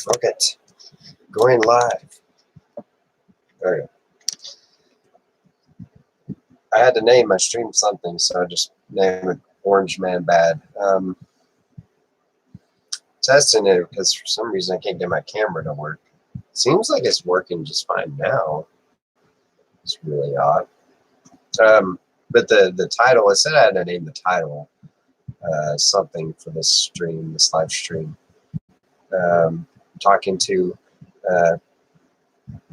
Look it. Going live. There we go. I had to name my stream something, so I just named it Orange Man Bad. Testing it because for some reason I can't get my camera to work. Seems like it's working just fine now. It's really odd. But the title, I said I had to name the title something for this stream, this live stream. Talking to,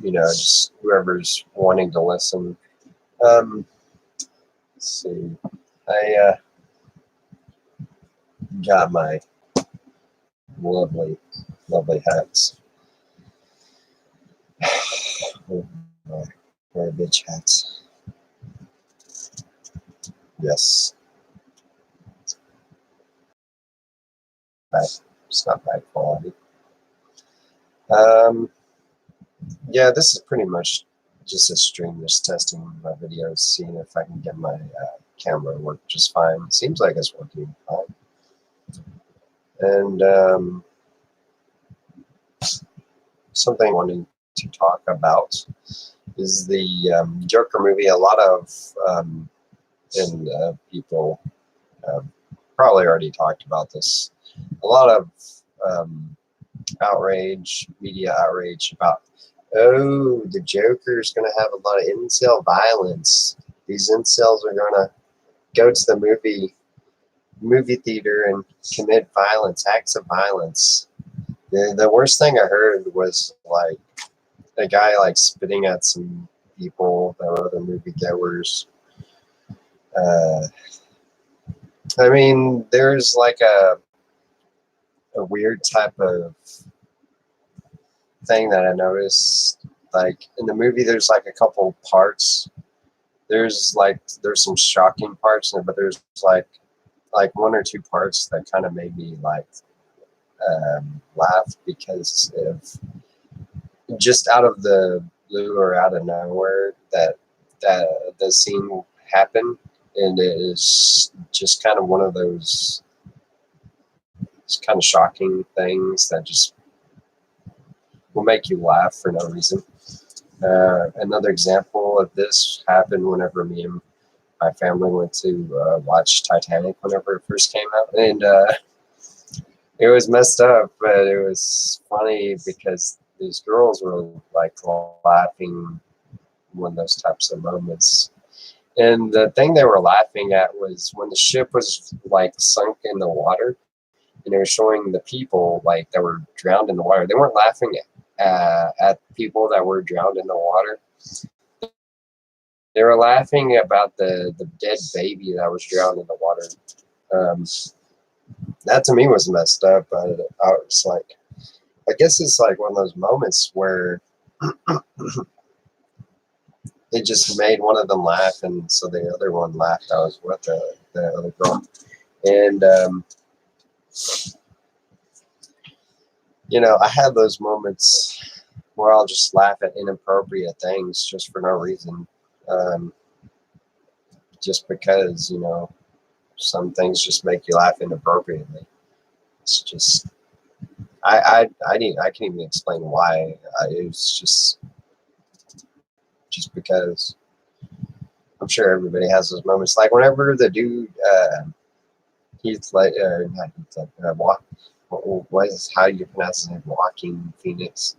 just whoever's wanting to listen. Let's see. I got my lovely hats. My bitch hats. Yes. It's not bad quality. Yeah, this is pretty much just a stream, just testing my videos, seeing if I can get my camera to work just fine. Seems like it's working fine. And something I wanted to talk about is the Joker movie. A lot of people probably already talked about this. A lot of outrage, media outrage about, oh, the Joker's going to have a lot of incel violence. These incels are going to go to the movie theater and commit violence, acts of violence. The worst thing I heard was like a guy like spitting at some people that were other moviegoers. I mean, there's like a weird type of thing that I noticed. Like in the movie, there's like a couple parts. There's some shocking parts, but there's like one or two parts that kind of made me like laugh because of just out of the blue or out of nowhere that the scene happened, and it is just kind of one of those kind of shocking things that just will make you laugh for no reason. Another example of this happened whenever me and my family went to watch Titanic whenever it first came out, and it was messed up, but it was funny because these girls were like laughing when those types of moments. And the thing they were laughing at was when the ship was like sunk in the water, and they were showing the people like that were drowned in the water. They weren't laughing at people that were drowned in the water. They were laughing about the dead baby that was drowned in the water. That to me was messed up. I was like, I guess it's like one of those moments where it just made one of them laugh, and so the other one laughed. I was with the other girl, and I had those moments where I'll just laugh at inappropriate things just for no reason, just because some things just make you laugh inappropriately. It's just I can't even explain why. It was just because I'm sure everybody has those moments. Like whenever the dude Heath like not Heath what is how do you pronounce his name? Joaquin Phoenix.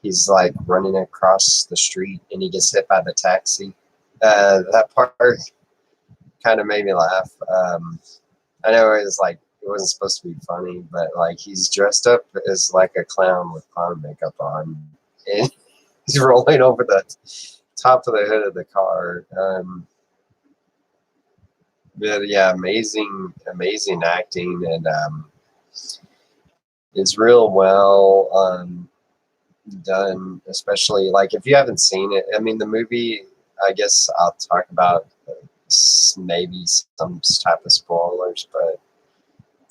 He's like running across the street and he gets hit by the taxi. That part kind of made me laugh. I know it wasn't supposed to be funny, but like he's dressed up as like a clown with clown makeup on, and he's rolling over the top of the hood of the car. But yeah, amazing acting, and it's real well done. Especially like if you haven't seen it, I mean the movie. I guess I'll talk about maybe some type of spoilers, but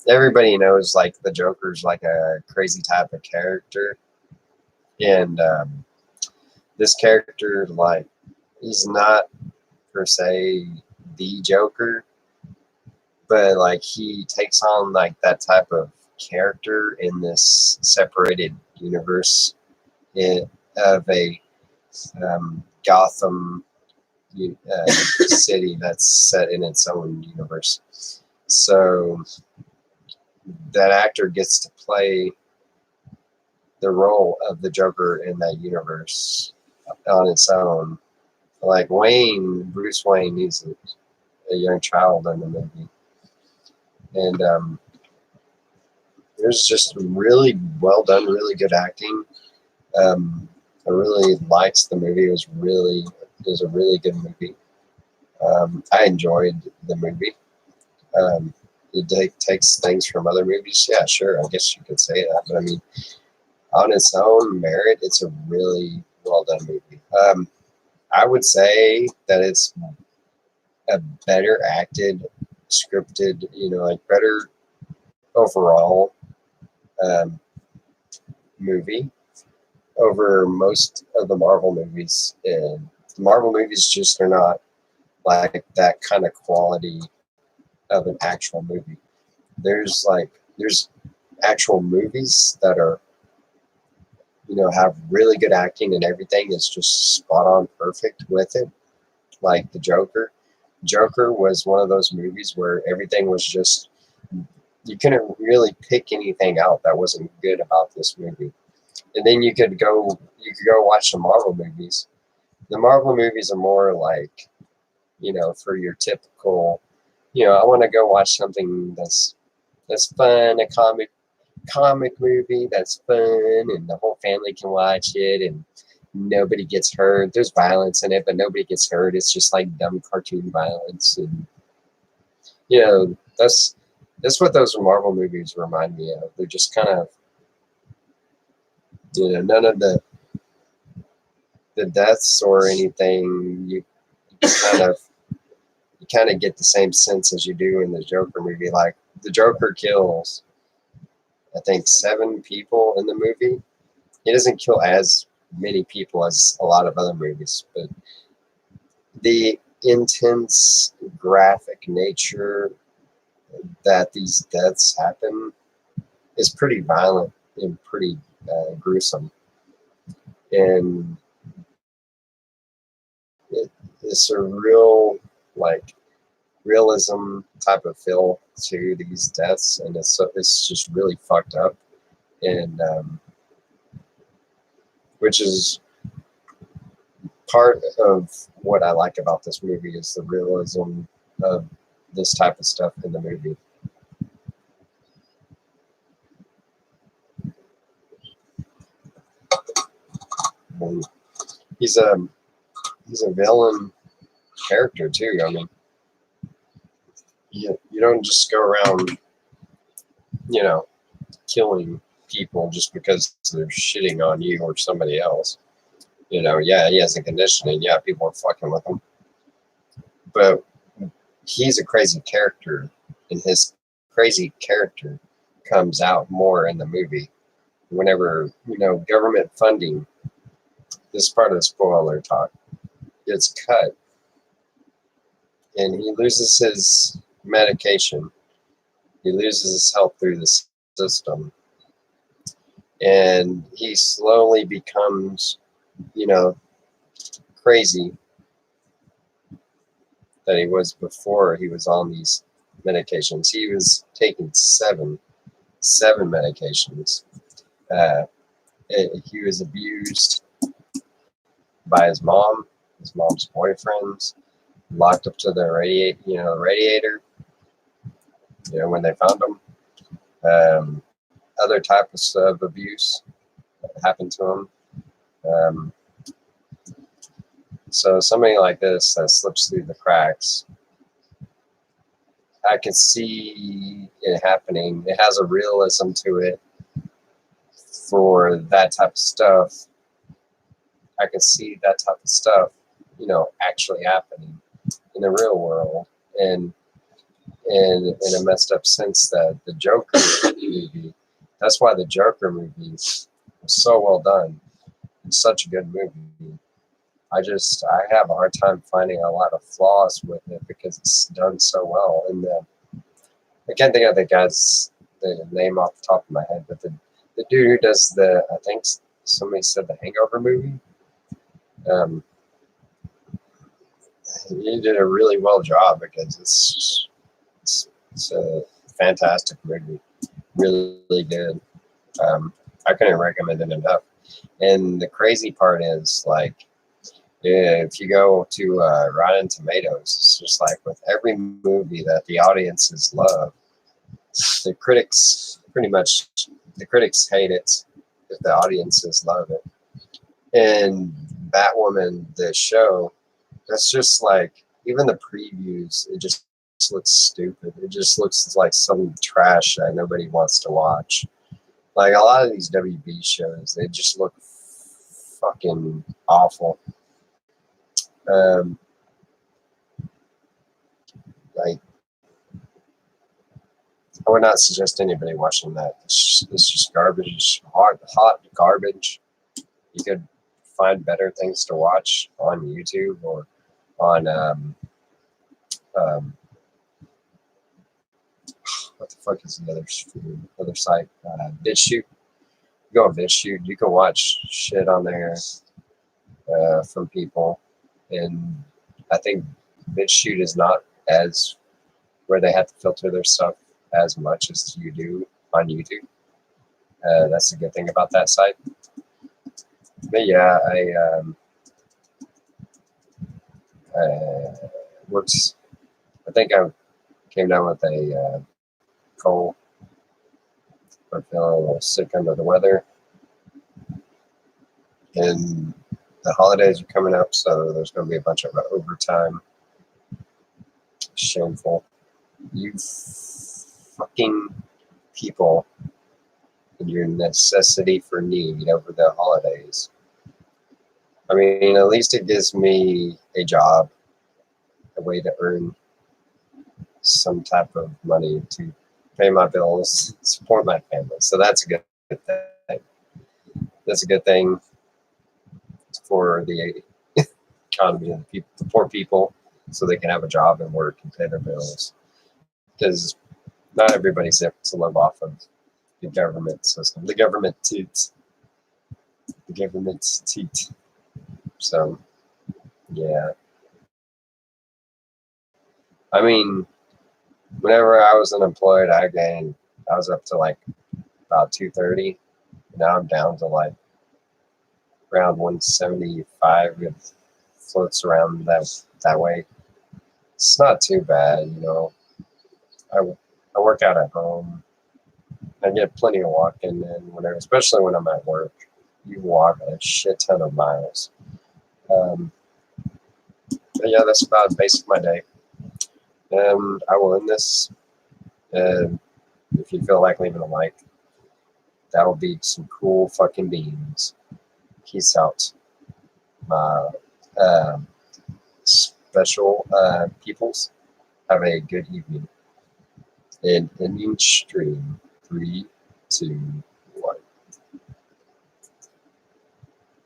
everybody knows like the Joker's like a crazy type of character, and this character like he's not per se the Joker, but like he takes on like that type of character in this separated universe of a Gotham city that's set in its own universe. So that actor gets to play the role of the Joker in that universe on its own. Like Bruce Wayne, he's a young child in the movie. And there's just really well done, really good acting. I really liked the movie. It was a really good movie. I enjoyed the movie. It takes things from other movies. Yeah, sure. I guess you could say that. But I mean, on its own merit, it's a really well done movie. I would say that it's a better acted, scripted, like better overall movie over most of the Marvel movies. And the Marvel movies just are not like that kind of quality of an actual movie. There's actual movies that are, have really good acting and everything is just spot on perfect with it. Like the Joker. Joker was one of those movies where everything was just, you couldn't really pick anything out that wasn't good about this movie. And then you could go watch the Marvel movies. The Marvel movies are more like, for your typical, I want to go watch something that's fun, a comic movie that's fun, and the whole family can watch it, and nobody gets hurt. There's violence in it, but nobody gets hurt. It's just like dumb cartoon violence, and that's what those Marvel movies remind me of. They're just kind of, none of the deaths or anything. You kind of get the same sense as you do in the Joker movie. Like the Joker kills, I think, 7 people in the movie. He doesn't kill as many people as a lot of other movies, but the intense graphic nature that these deaths happen is pretty violent and pretty gruesome. And it's a real, realism type of feel to these deaths, and it's just really fucked up, and which is part of what I like about this movie is the realism of this type of stuff in the movie. And he's a villain character too. I mean, you don't just go around, killing people just because they're shitting on you or somebody else. Yeah, he has a condition, and yeah, people are fucking with him. But he's a crazy character, and his crazy character comes out more in the movie. Whenever, government funding, this part of the spoiler talk, gets cut, and he loses his medication. He loses his health through the system. And he slowly becomes, crazy that he was before he was on these medications. He was taking seven medications. He was abused by his mom's boyfriends, locked up to the radiator, when they found him. Other types of abuse happened to him. So somebody like this that slips through the cracks, I can see it happening. It has a realism to it for that type of stuff. I can see that type of stuff, actually happening in the real world. And in a messed up sense that the Joker movie, that's why the Joker movie was so well done. It's such a good movie. I have a hard time finding a lot of flaws with it because it's done so well. And I can't think of the guy's the name off the top of my head, but the dude who does I think somebody said the Hangover movie. Um, he did a really well job because it's a fantastic movie, really good. I couldn't recommend it enough. And the crazy part is, like, if you go to Rotten Tomatoes, it's just like with every movie that the audiences love, the critics hate it if the audiences love it. And Batwoman, the show, that's just like, even the previews, it just looks stupid. It just looks like some trash that nobody wants to watch. Like a lot of these WB shows, they just look fucking awful. Like, I would not suggest anybody watching that. It's just garbage, hot garbage. You could find better things to watch on YouTube or on um, what the fuck is the other site? BitChute. Go on BitChute. You can watch shit on there from people, and I think BitChute is not as where they have to filter their stuff as much as you do on YouTube. That's a good thing about that site. But yeah, works. I think I came down with a cold. I'm feeling a little sick under the weather, and the holidays are coming up, so there's going to be a bunch of overtime. Shameful. You fucking people and your necessity for need over the holidays. I mean, at least it gives me a job, a way to earn some type of money to pay my bills, support my family. So that's a good thing. That's a good thing for the economy and the poor people, so they can have a job and work and pay their bills. Because not everybody's able to live off of the government system. The government teat. The government teat. So, yeah. I mean, whenever I was unemployed, I was up to like about 230. Now I'm down to like around 175. It floats around that way. It's not too bad, you know. I work out at home. I get plenty of walking in whenever, especially when I'm at work. You walk a shit ton of miles. But yeah, that's about basic my day. And I will end this. If you feel like leaving a like, that will be some cool fucking beans. Peace out, my special peoples. Have a good evening. And ending stream. 3, 2,